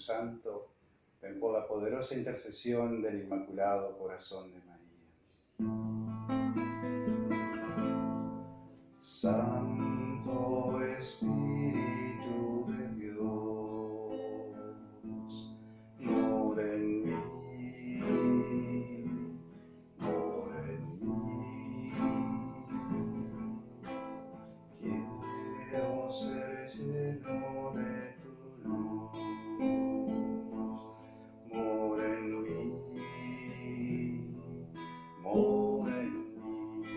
Santo, ven por la poderosa intercesión del Inmaculado Corazón de María. Santo Espíritu de Dios, mora en mí, mora en mí. Quiero ser lleno de tu luz, mora en mí, mora en mí.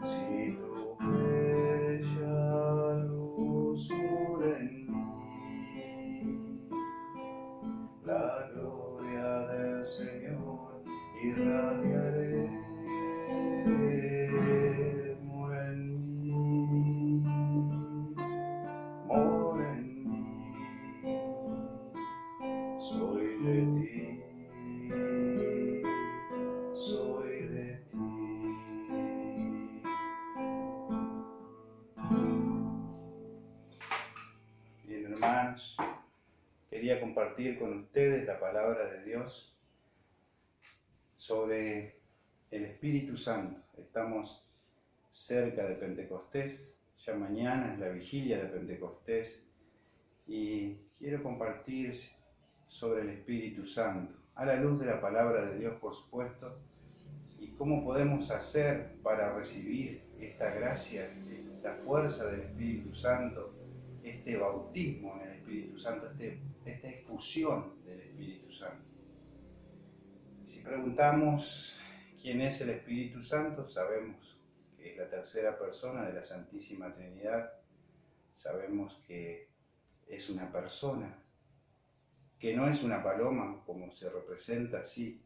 Si tu bella luz mora en mí, la gloria del Señor irradiaré. Mora en mí, mora en mí, soy de ti, soy de ti. Bien, hermanos, quería compartir con ustedes la palabra de Dios sobre el Espíritu Santo. Estamos cerca de Pentecostés, ya mañana es la vigilia de Pentecostés y quiero compartir sobre el Espíritu Santo, a la luz de la palabra de Dios, por supuesto, y cómo podemos hacer para recibir esta gracia, esta fuerza del Espíritu Santo, este bautismo en el Espíritu Santo, esta efusión del Espíritu Santo. Si preguntamos quién es el Espíritu Santo, sabemos que es la tercera persona de la Santísima Trinidad. Sabemos que es una persona, que no es una paloma como se representa así.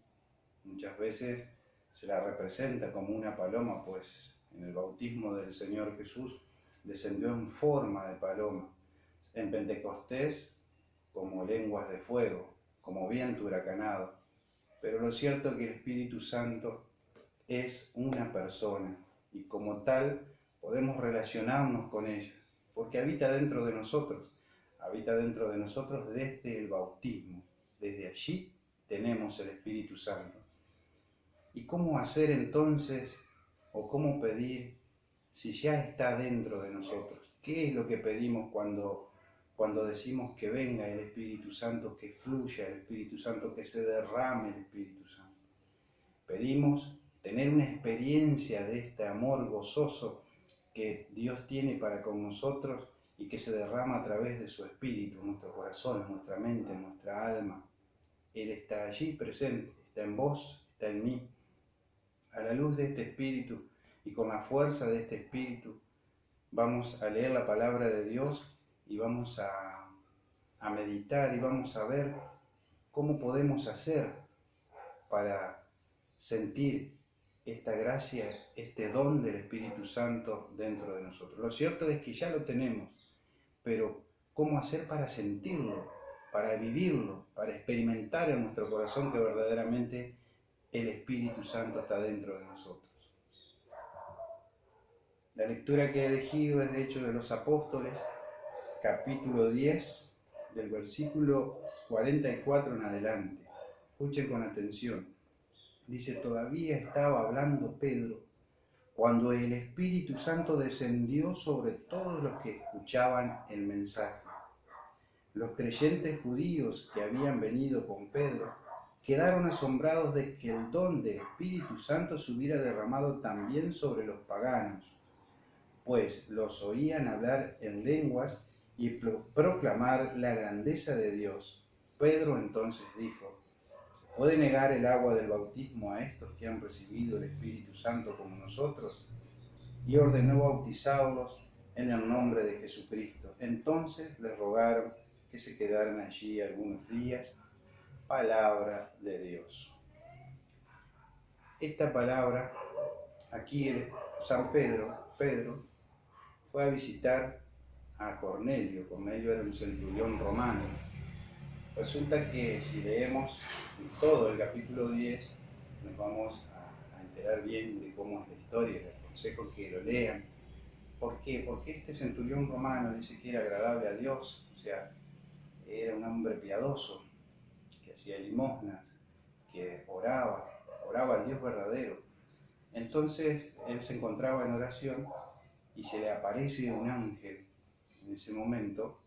Muchas veces se la representa como una paloma, pues en el bautismo del Señor Jesús descendió en forma de paloma. En Pentecostés como lenguas de fuego, como viento huracanado. Pero lo cierto es que el Espíritu Santo es una persona y como tal podemos relacionarnos con ella, porque habita dentro de nosotros desde el bautismo. Desde allí tenemos el Espíritu Santo. ¿Y cómo hacer entonces, o cómo pedir si ya está dentro de nosotros? ¿Qué es lo que pedimos cuando decimos que venga el Espíritu Santo, que fluya el Espíritu Santo, que se derrame el Espíritu Santo? Pedimos tener una experiencia de este amor gozoso que Dios tiene para con nosotros y que se derrama a través de su Espíritu, en nuestro corazón, en nuestra mente, en nuestra alma. Él está allí presente, está en vos, está en mí. A la luz de este Espíritu y con la fuerza de este Espíritu vamos a leer la palabra de Dios y vamos a meditar y vamos a ver cómo podemos hacer para sentir esta gracia, este don del Espíritu Santo dentro de nosotros. Lo cierto es que ya lo tenemos, pero ¿cómo hacer para sentirlo, para vivirlo, para experimentar en nuestro corazón que verdaderamente el Espíritu Santo está dentro de nosotros? La lectura que he elegido es de Hechos de los Apóstoles, capítulo 10, del versículo 44 en adelante. Escuchen con atención. Dice: todavía estaba hablando Pedro cuando el Espíritu Santo descendió sobre todos los que escuchaban el mensaje. Los creyentes judíos que habían venido con Pedro quedaron asombrados de que el don del Espíritu Santo se hubiera derramado también sobre los paganos, pues los oían hablar en lenguas y proclamar la grandeza de Dios. Pedro entonces dijo: ¿puede negar el agua del bautismo a estos que han recibido el Espíritu Santo como nosotros? Y ordenó bautizarlos en el nombre de Jesucristo. Entonces les rogaron que se quedaran allí algunos días. Palabra de Dios. Esta palabra, aquí San Pedro fue a visitar a Cornelio. Cornelio era un centurión romano. Resulta que si leemos todo el capítulo 10, nos vamos a enterar bien de cómo es la historia. Les aconsejo que lo lean. ¿Por qué? Porque este centurión romano dice que era agradable a Dios, o sea, era un hombre piadoso, que hacía limosnas, que oraba al Dios verdadero. Entonces él se encontraba en oración y se le aparece un ángel en ese momento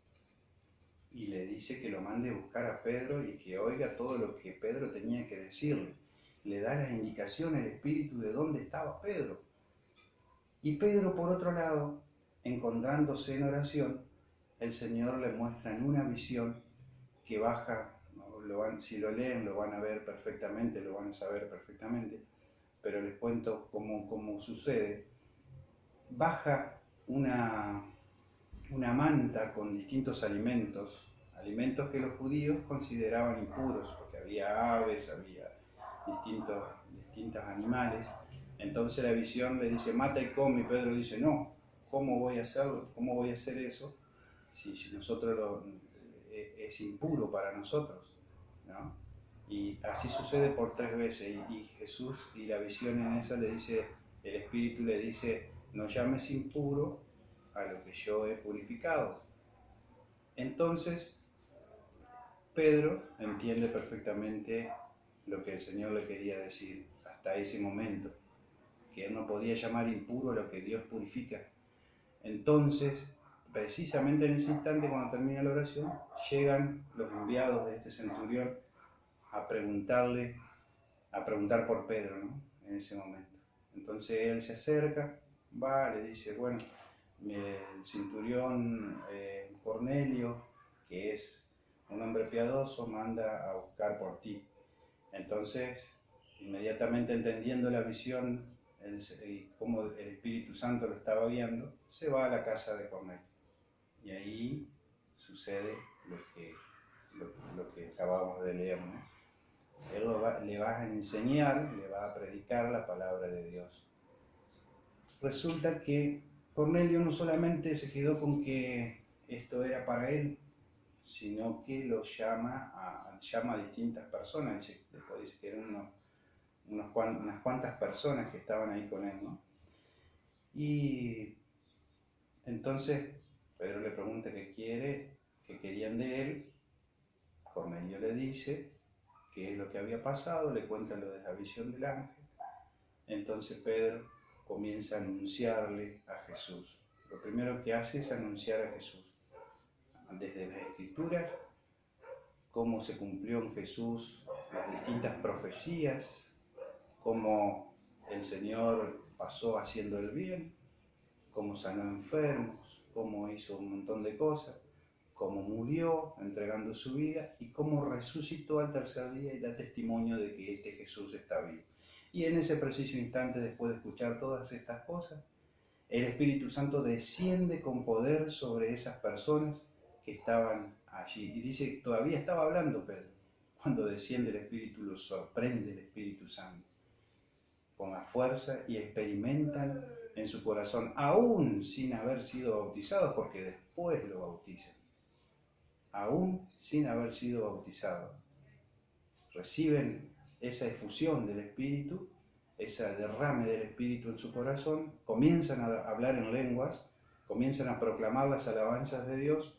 y le dice que lo mande a buscar a Pedro y que oiga todo lo que Pedro tenía que decirle. Le da las indicaciones el Espíritu de dónde estaba Pedro. Y Pedro, por otro lado, encontrándose en oración, el Señor le muestra en una visión que baja, si lo leen lo van a ver perfectamente, lo van a saber perfectamente, pero les cuento cómo sucede. Baja una manta con distintos alimentos que los judíos consideraban impuros, porque había aves, había distintos animales. Entonces la visión le dice, mata y come, y Pedro dice, no, ¿cómo voy a hacerlo? ¿Cómo voy a hacer eso? Si nosotros es impuro para nosotros, ¿no? Y así sucede por 3 veces, y Jesús, y la visión en esa le dice, el Espíritu le dice, no llames impuro a lo que yo he purificado. Entonces, Pedro entiende perfectamente lo que el Señor le quería decir hasta ese momento, que él no podía llamar impuro a lo que Dios purifica. Entonces, precisamente en ese instante, cuando termina la oración, llegan los enviados de este centurión a preguntar por Pedro, ¿no? En ese momento. Entonces él se acerca, va, le dice, bueno, el centurión Cornelio, que es un hombre piadoso, manda a buscar por ti. Entonces, inmediatamente entendiendo la visión y cómo el Espíritu Santo lo estaba guiando, se va a la casa de Cornelio. Y ahí sucede lo que acabamos de leer, ¿no? Él le va a enseñar, le va a predicar la palabra de Dios. Resulta que Cornelio no solamente se quedó con que esto era para él, sino que lo llama a distintas personas. Después dice que eran unas cuantas personas que estaban ahí con él, ¿no? Y entonces Pedro le pregunta qué querían de él. Cornelio le dice qué es lo que había pasado, le cuenta lo de la visión del ángel. Entonces Pedro comienza a anunciarle a Jesús. Lo primero que hace es anunciar a Jesús. Desde las Escrituras, cómo se cumplió en Jesús las distintas profecías, cómo el Señor pasó haciendo el bien, cómo sanó enfermos, cómo hizo un montón de cosas, cómo murió entregando su vida y cómo resucitó al tercer día y da testimonio de que este Jesús está vivo. Y en ese preciso instante, después de escuchar todas estas cosas, el Espíritu Santo desciende con poder sobre esas personas que estaban allí. Y dice, todavía estaba hablando Pedro. Cuando desciende el Espíritu, los sorprende el Espíritu Santo con la fuerza y experimentan en su corazón, aún sin haber sido bautizados, porque después lo bautizan, aún sin haber sido bautizados, reciben esa efusión del Espíritu, ese derrame del Espíritu en su corazón, comienzan a hablar en lenguas, comienzan a proclamar las alabanzas de Dios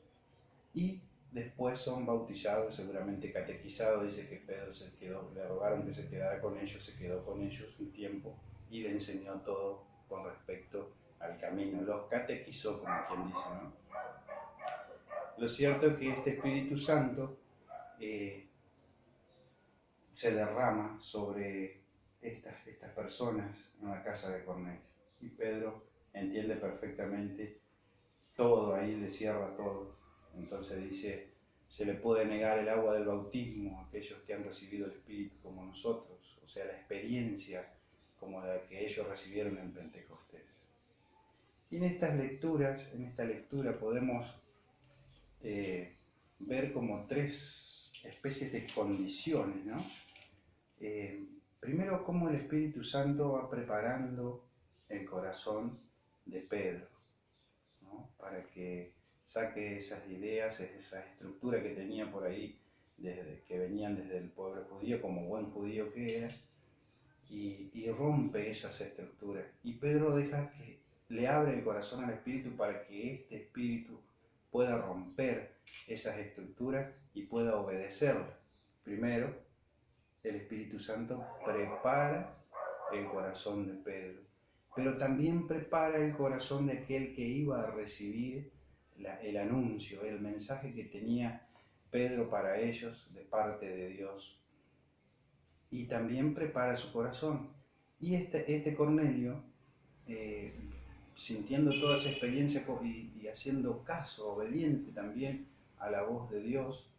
y después son bautizados, seguramente catequizados. Dice que Pedro se quedó, le rogaron que se quedara con ellos, se quedó con ellos un tiempo y le enseñó todo con respecto al camino, los catequizó, como quien dice, ¿no? Lo cierto es que este Espíritu Santo se derrama sobre estas personas en la casa de Cornelio. Y Pedro entiende perfectamente todo, ahí le cierra todo. Entonces dice, se le puede negar el agua del bautismo a aquellos que han recibido el Espíritu como nosotros, o sea, la experiencia como la que ellos recibieron en Pentecostés. Y en esta lectura podemos ver como 3 especies de condiciones, ¿no? Primero, cómo el Espíritu Santo va preparando el corazón de Pedro, ¿no? Para que saque esas ideas, esa estructura que tenía por ahí, que venían desde el pueblo judío, como buen judío que era, y rompe esas estructuras. Y Pedro le abre el corazón al Espíritu para que este Espíritu pueda romper esas estructuras y pueda obedecerlas. Primero, el Espíritu Santo prepara el corazón de Pedro, pero también prepara el corazón de aquel que iba a recibir el anuncio, el mensaje que tenía Pedro para ellos de parte de Dios. Y también prepara su corazón. Y este Cornelio, sintiendo toda esa experiencia y haciendo caso, obediente también a la voz de Dios,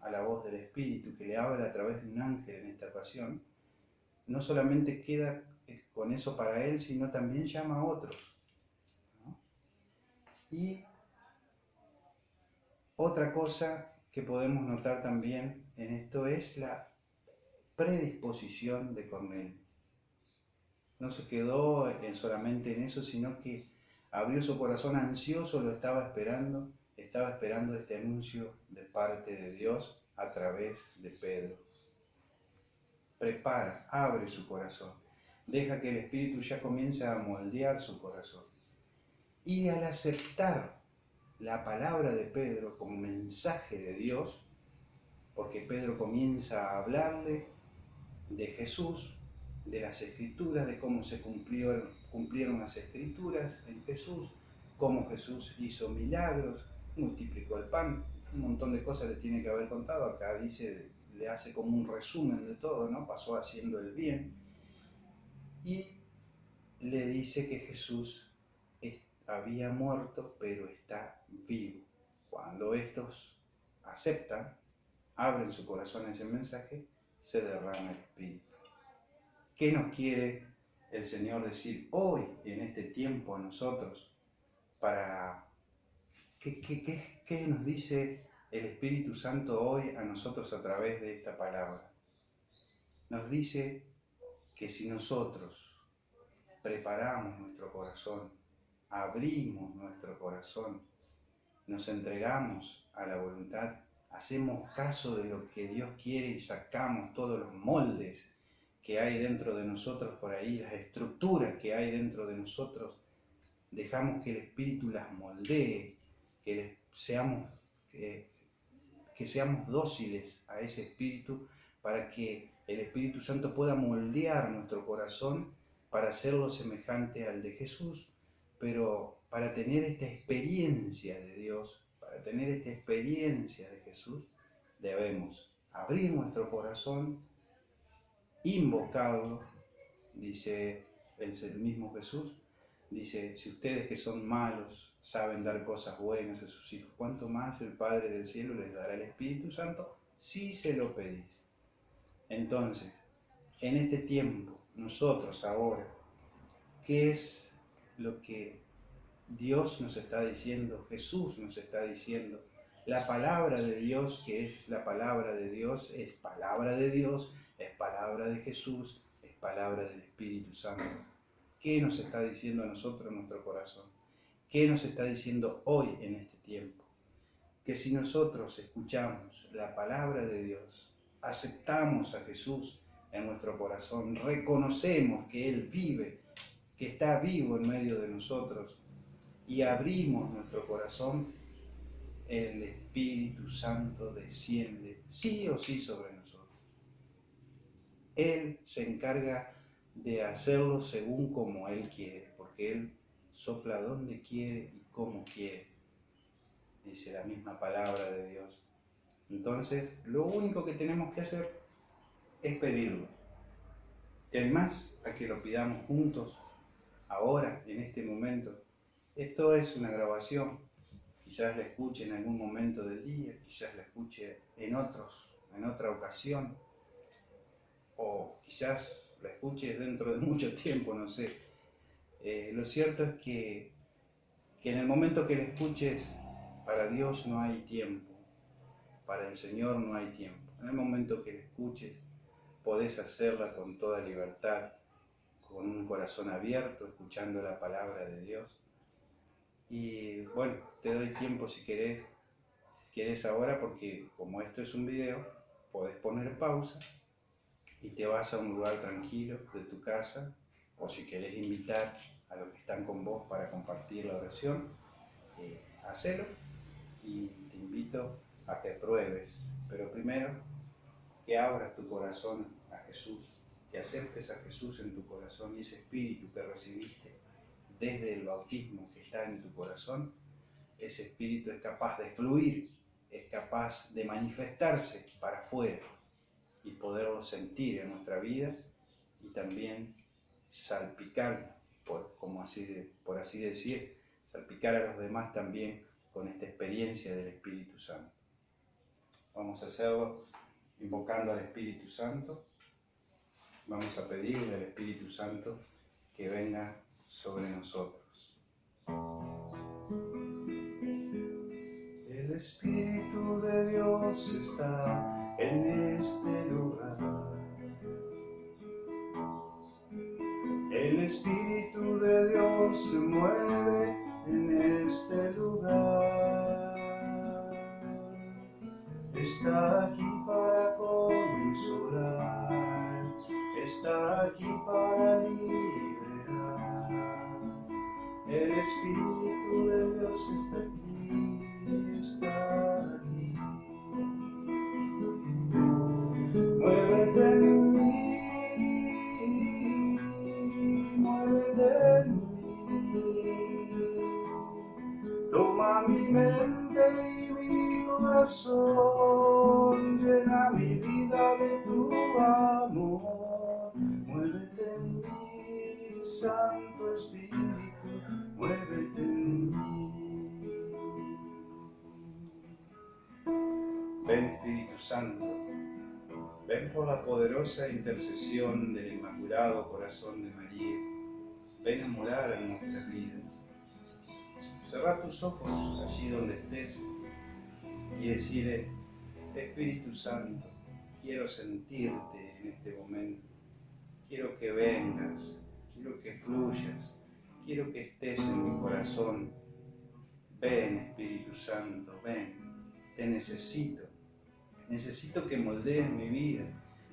a la voz del Espíritu que le habla a través de un ángel en esta ocasión, no solamente queda con eso para él, sino también llama a otros, ¿no? Y otra cosa que podemos notar también en esto es la predisposición de Cornelio. No se quedó solamente en eso, sino que abrió su corazón ansioso, lo estaba esperando este anuncio de parte de Dios a través de Pedro. Prepara, abre su corazón, deja que el Espíritu ya comience a moldear su corazón. Y al aceptar la palabra de Pedro como mensaje de Dios, porque Pedro comienza a hablarle de Jesús, de las Escrituras, de cómo se cumplieron las Escrituras en Jesús, cómo Jesús hizo milagros, multiplicó el pan, un montón de cosas le tiene que haber contado. Acá dice, le hace como un resumen de todo, ¿no? Pasó haciendo el bien y le dice que Jesús había muerto, pero está vivo. Cuando estos aceptan, abren su corazón a ese mensaje, se derrama el Espíritu. ¿Qué nos quiere el Señor decir hoy, en este tiempo, a nosotros? ¿Qué nos dice el Espíritu Santo hoy a nosotros a través de esta palabra? Nos dice que si nosotros preparamos nuestro corazón, abrimos nuestro corazón, nos entregamos a la voluntad, hacemos caso de lo que Dios quiere y sacamos todos los moldes que hay dentro de nosotros por ahí, las estructuras que hay dentro de nosotros, dejamos que el Espíritu las moldee, que seamos dóciles a ese Espíritu para que el Espíritu Santo pueda moldear nuestro corazón para hacerlo semejante al de Jesús. Pero para tener esta experiencia de Dios, para tener esta experiencia de Jesús, debemos abrir nuestro corazón, invocarlo, dice el mismo Jesús, dice, si ustedes que son malos saben dar cosas buenas a sus hijos, ¿cuánto más el Padre del cielo les dará el Espíritu Santo si se lo pedís? Entonces, en este tiempo, nosotros ahora, ¿qué es lo que Dios nos está diciendo, Jesús nos está diciendo? La palabra de Dios, que es la palabra de Dios, es palabra de Dios, es palabra de Jesús, es palabra del Espíritu Santo. ¿Qué nos está diciendo a nosotros en nuestro corazón? ¿Qué nos está diciendo hoy en este tiempo? Que si nosotros escuchamos la palabra de Dios, aceptamos a Jesús en nuestro corazón, reconocemos que Él vive, que está vivo en medio de nosotros, y abrimos nuestro corazón, el Espíritu Santo desciende sí o sí sobre nosotros. Él se encarga de hacerlo según como Él quiere, porque Él sopla donde quiere y como quiere, dice la misma palabra de Dios. Entonces, lo único que tenemos que hacer es pedirlo. ¿Te animás a que lo pidamos juntos, ahora, en este momento? Esto es una grabación, quizás la escuche en algún momento del día, quizás la escuche en otra ocasión, o quizás la escuches dentro de mucho tiempo, no sé. Lo cierto es que en el momento que la escuches, para Dios no hay tiempo, para el Señor no hay tiempo. En el momento que la escuches, podés hacerla con toda libertad, con un corazón abierto, escuchando la palabra de Dios. Y bueno, te doy tiempo si querés ahora, porque como esto es un video, podés poner pausa y te vas a un lugar tranquilo de tu casa, o si querés invitar a los que están con vos para compartir la oración, hacelo. y te invito a que pruebes, pero primero que abras tu corazón a Jesús, que aceptes a Jesús en tu corazón y ese espíritu que recibiste desde el bautismo que está en tu corazón, ese espíritu es capaz de fluir, es capaz de manifestarse para afuera y poderlo sentir en nuestra vida y también salpicar, por así decir, salpicar a los demás también con esta experiencia del Espíritu Santo. Vamos a hacerlo invocando al Espíritu Santo. Vamos a pedirle al Espíritu Santo que venga sobre nosotros. El Espíritu de Dios está en este lugar. El Espíritu de Dios se mueve en este lugar. Está aquí para consolar, está aquí para liberar. El Espíritu de Dios está aquí, está aquí. Muévete en mí, muévete en mí. Toma mi mente y mi corazón, llena mi vida de tu amor. Muévete en mí, Santo Espíritu, muévete en mí. Ven, Espíritu Santo, ven por la poderosa intercesión del Inmaculado Corazón de María. Ven a morar en nuestras vidas. Cerrá tus ojos allí donde estés y decirle: Espíritu Santo, quiero sentirte en este momento. Quiero que vengas, quiero que fluyas, quiero que estés en mi corazón. Ven, Espíritu Santo, ven, te necesito. Necesito que moldees mi vida.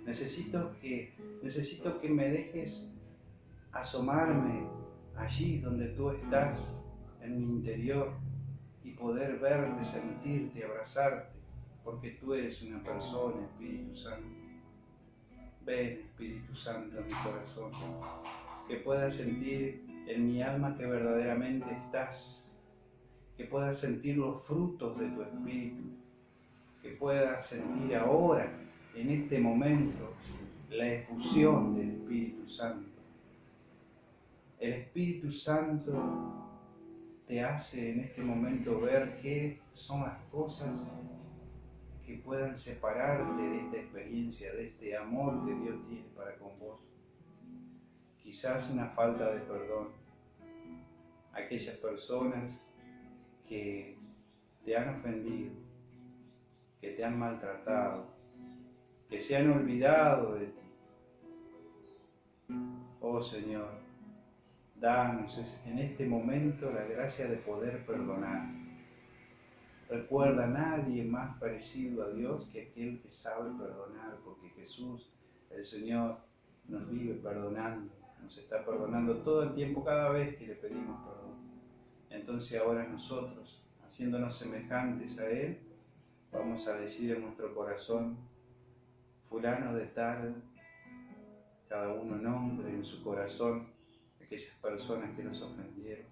Necesito que me dejes asomarme allí donde tú estás, en mi interior, y poder verte, sentirte, abrazarte, porque tú eres una persona, Espíritu Santo. Ven, Espíritu Santo, a mi corazón, que pueda sentir en mi alma que verdaderamente estás, que pueda sentir los frutos de tu Espíritu, que pueda sentir ahora, en este momento, la efusión del Espíritu Santo. El Espíritu Santo te hace en este momento ver qué son las cosas que puedan separarte de esta experiencia, de este amor que Dios tiene para con vos. Quizás una falta de perdón. Aquellas personas que te han ofendido, que te han maltratado, que se han olvidado de ti. Oh Señor, danos en este momento la gracia de poder perdonar. Recuerda, nadie más parecido a Dios que aquel que sabe perdonar, porque Jesús, el Señor, nos vive perdonando, nos está perdonando todo el tiempo, cada vez que le pedimos perdón. Entonces ahora nosotros, haciéndonos semejantes a Él, vamos a decir en nuestro corazón: fulano de tal, cada uno nombre en su corazón aquellas personas que nos ofendieron.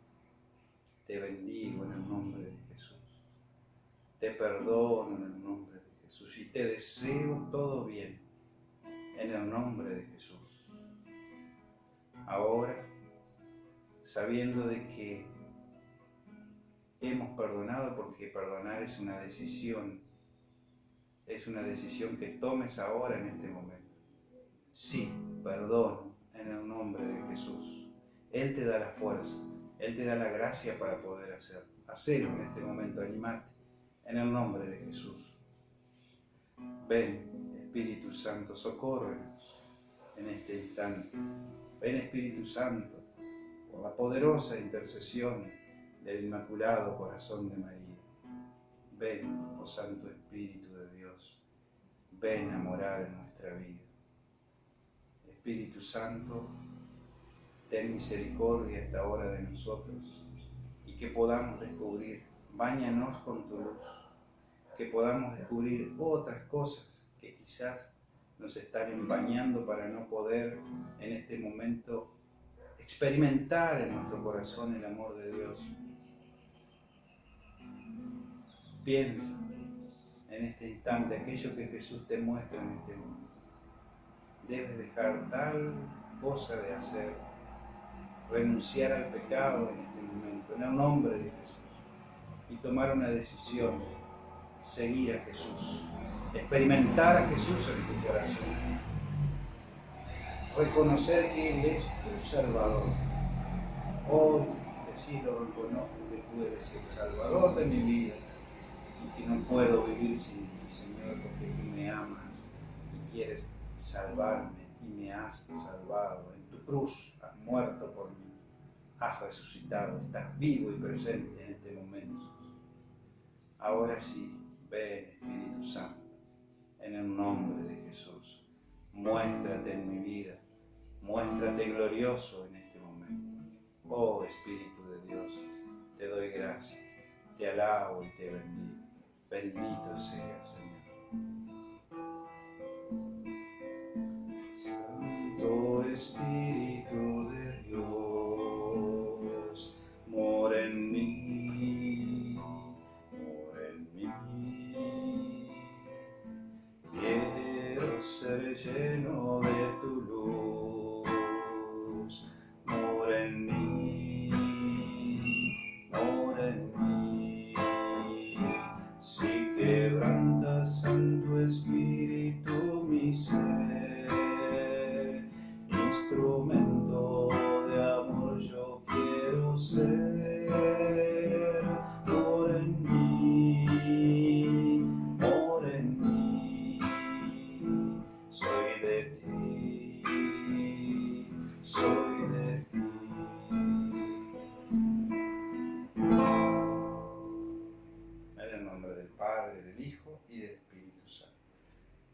Te bendigo en el nombre de Jesús. Te perdono en el nombre de Jesús y te deseo todo bien en el nombre de Jesús. Ahora, sabiendo de que hemos perdonado, porque perdonar es una decisión que tomes ahora en este momento. Sí, perdono en el nombre de Jesús. Él te da la fuerza, Él te da la gracia para poder hacerlo. Hacelo en este momento, animate en el nombre de Jesús. Ven, Espíritu Santo, socórrenos en este instante. Ven, Espíritu Santo, por la poderosa intercesión del Inmaculado Corazón de María. Ven, oh Santo Espíritu de Dios, ven a morar en nuestra vida. Espíritu Santo, ten misericordia a esta hora de nosotros y que podamos descubrir báñanos con tu luz, que podamos descubrir otras cosas que quizás nos están empañando para no poder en este momento experimentar en nuestro corazón el amor de Dios. Piensa en este instante aquello que Jesús te muestra en este momento. Debes dejar tal cosa de hacer, renunciar al pecado en este momento, en el nombre de Jesús, y tomar una decisión, seguir a Jesús, experimentar a Jesús en tu corazón, reconocer que Él es tu Salvador. Hoy decirlo, reconozco que tú eres el Salvador de mi vida y que no puedo vivir sin ti, Señor, porque tú me amas y quieres salvarme y me has salvado. En tu cruz has muerto por mí, has resucitado, estás vivo y presente en este momento. Ahora sí, ven Espíritu Santo, en el nombre de Jesús, muéstrate en mi vida, muéstrate glorioso en este momento. Oh Espíritu de Dios, te doy gracias, te alabo y te bendigo. Bendito seas, Señor. Santo Espíritu de Dios, mora en mí, mora en mí. Quiero ser lleno de tu luz, mora en mí, mora en mí. Si quebrantas, Santo Espíritu, mi ser, instrumento de amor yo quiero ser. Mora en mí, mora en mí. Soy de ti, soy de ti. En el nombre del Padre, del Hijo y del Espíritu Santo.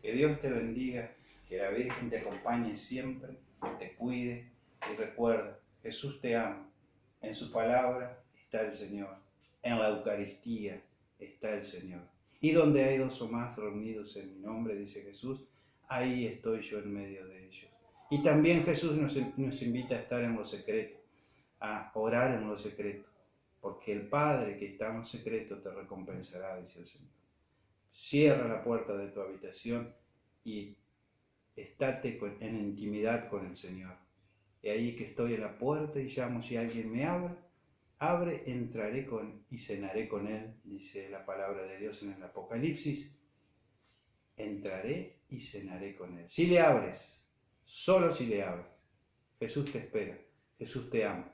Que Dios te bendiga, que la Virgen te acompañe siempre, te cuide y recuerda, Jesús te ama. En su palabra está el Señor, en la Eucaristía está el Señor. Y donde hay dos o más reunidos en mi nombre, dice Jesús, ahí estoy yo en medio de ellos. Y también Jesús nos invita a estar en lo secreto, a orar en lo secreto, porque el Padre que está en lo secreto te recompensará, dice el Señor. Cierra la puerta de tu habitación y estate en intimidad con el Señor. Y ahí que estoy en la puerta y llamo, si alguien me abre, entraré y cenaré con él, dice la palabra de Dios en el Apocalipsis. Entraré y cenaré con él. Si le abres, solo si le abres. Jesús te espera, Jesús te ama.